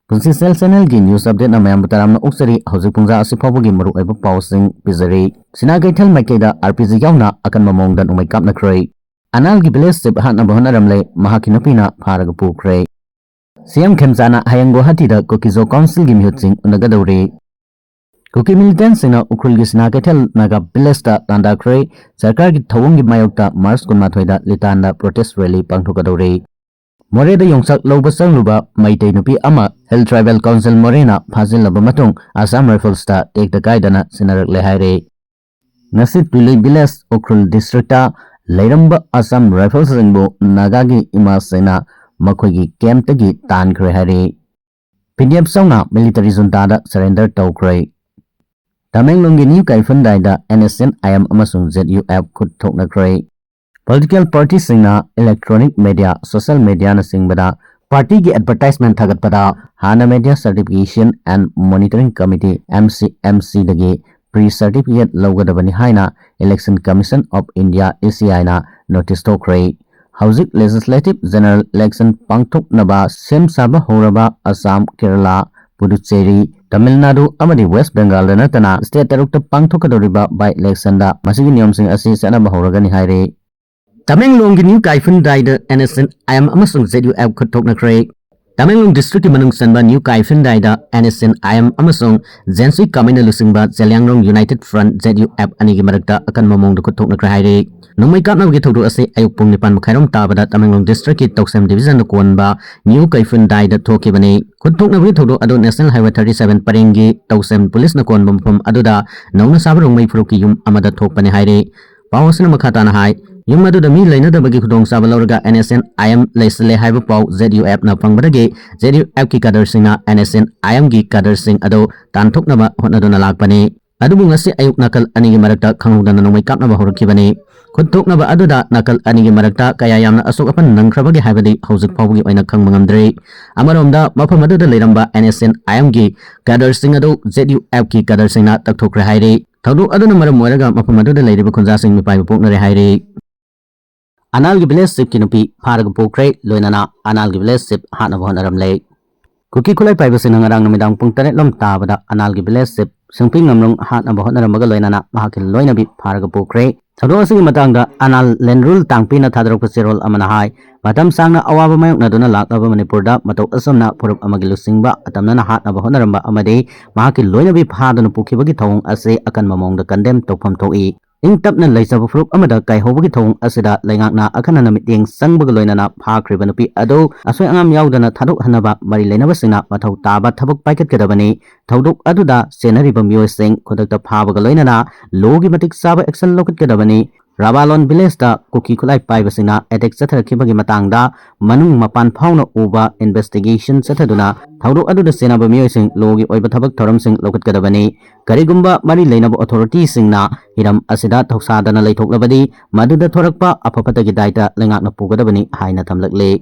Punsi Sel Channel gi news update na mayam taramna uksari hauzik pungja asi phawgi maru aiba pausing pizari Sinakeithelda maikeda RPG yaona akan mamongdan umai kapnakhre anal gi village sip hatnaba honaramle mahaki nupina pharaga pukhre CMna hayango hatida Kuki council gi mihutjing unagadawri Kuki militants sina ukrul gi Sinakeithelda naga village ta tandakre sarkar gi thawung gi mayokta March 12 da litanda protest rally pangthokadawri More da yongsak loba sangluba maitei nupi ama Hill Tribal Council Morena phajilaba matung Assam Rifles ta tek da kaidana sinarak le haire ngasi Tuli Village Ukrul District ta leiramba Assam Rifles ringbo nagagi ima sena makhoigi camp tagi tankhre haire PDF songa military junta da surrender tawkhre Tamenglong gi new kaifandai da NSN IM amasung ZUF khut thoknakre Political party singna electronic media social media na singbada party ki advertisement thagat pada hana media certification and monitoring committee MC dagi pre certificate logadabani haina election commission of India ACI na notice tokre hauzik legislative general election pangthok naba sem saba horaba Assam Kerala Puducherry Tamil Nadu amadi West Bengal na tana state tarukta pangthokadoriba by election da masigi niyam sing asi sanaba horagani haire Tamenglong gi new kaifun daida NSN IM amasung ZUF khuthoknakre Tamenglong district ki manung sanba new kaifun daida NSN IM amasung Zensui kamina lusingba Zeliangrong United Front ZUF ani gi marakta akan mamong da khuthoknakre haire nomai kapna gi thodu ase ayuk pung nipan makhairom tabada Tamenglong district ki toksem division konba new kaifun daida thoki bani khuthokna gi thodu ado National Highway 37 parengi toksem police na konba mpham aduda nongna sabarong mai phruki yum amada thokpani haire pawasna makhata na hai Yung maduda mi laina da bagi khudong sa balawraga NSN IM laisle haiba paw ZUF na pangbadagi ZUF ki kadar singna NSN IM gi kadar sing ado tanthok na ba honaduna lakpani adubu ngasi ayuk nakal ani gi marakta khangudana nomai kapna ba horkibani khudthok na ba aduda nakal ani gi marakta kaya yamna asok apan nangkhrabagi haibadi hauzik phawgi oina khangmangamdre amaromda mafam aduda leiramba NSN IM gi kadar sing ado ZUF ki kadar singna takthokre haire thawdu aduna maram moiraga mafam aduda leiriba khunja sing mi pai poknare haire Anal gi village sip kinupi pharaga pokre loinana anal gi village sip hatnaba honaramle Kuki khulai paiba sinang arang namidang pung 8 lom tabada anal gi village sip singpi ngamrong hatnaba honaramaga loinana mahakil loinabi pharaga pokre thado asigi matangda anal land rule tangpi na thadrok cherol amana hai matam sangna awaba mayok na duna lakaba manipurda matok asamna phurup amagi lusingba atamna na hatnaba honaramba amade mahakil loinabi phaduna pukhibagi thong ase akan mamongda condemn tokpham thoi ing tapna laisaba frup amada kai hobagi thong asida laingakna akhanana miteng sangbaga loinana phakriba nupi ado asoi angam yaudana thadok hanaba mari leinaba singna mathau taba thabak paikat kadabani thodok aduda senariba miyoi sing khodakta phabaga loinana logi matik saba action lokat kadabani Rabalon village da Kuki khulai paiba singna attack chatharakibagi matangda manung mapan phawna uba investigation chathaduna thodok aduda senaba miyoi sing logi oiba thabak thoram sing lokat kadabani karigumba mari leinaba authority singna hiram asida thoksadana leithoklabadi maduda thorakpa apapatagi daita lengakna pugadabani haina thamlakle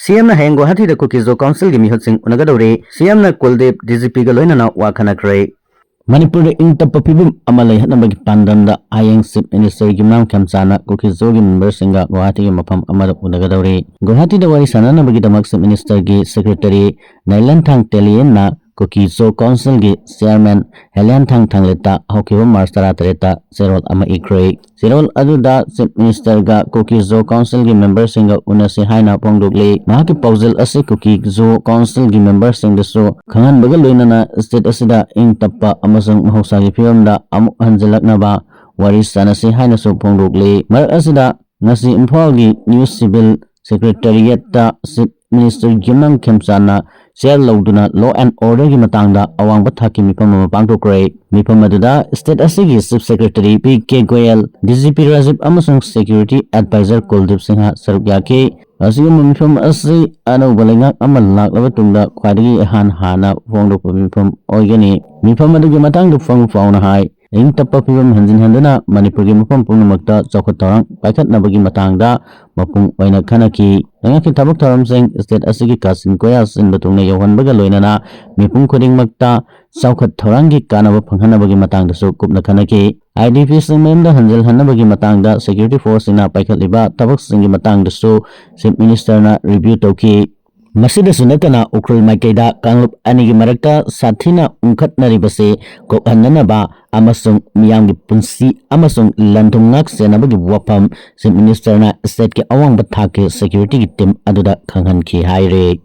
CMna hengo hathida Kuki council gi mihutsing unagadore CMna Kuldep DGP ga loinana wakhanakre Manipur ing tappa pibum amalai hatnabagi pandamda ayeng sip minister gi nam khamchana Kuki gi member singa Guwahati gi mafam amada unagadore Guwahati da wari sanana bagi damak sip minister gi secretary Nailanthang Telien na Kuki council gi chairman Helianthang Thangleta hokiba March 13 serol ama ikre serol aduda sip minister ga Kuki council gi member singa unasi haina pongdokle mahaki pausel ase Kuki council gi member sing deso khangan baga loinana state asida ing tappa amasang mahausa gi firamda amuk hanjalaknaba wari sanasi haina so pongdokle mar asida ngasi imphal gi new civil secretariat ta sip minister Gimnam Khemchana share lauduna law and order gi matangda awang bathaki mifam ma pangthokre mifam aduda state asigi chief secretary PK Goyal DGP Rajiv amasung security advisor Kuldip Singha saruk yake asigi mifam asi ano balenga amal laklaba tungda khwadagi hana phongdok mifam oigani mifam adugi matangda phang fauna hai ing tappa pibam hanjin handana Manipur gi mafam pungnamakta chawkhat thorang paikhatnabagi matangda mapung oina khanaki ngaki thabak thoram sing state asigi kasin koya sin batungna yohanbaga loinana mipung khuding makta chawkhat thorangi kanaba phanghanabagi matangda su kupna khanaki IDP sing memda hanjal hanabagi matangda security force ina paikhatliba thabak singi matangda su chief minister na review tawki Masidasu natana ukrul maikaida kanglup anigi marakta sathina unkhatnaribase kokhananaba amasung miyamgi punsi amasung landung ngak senabagi wafam Chief Minister na state ke awang bathake security ki team aduda khanghan ki haire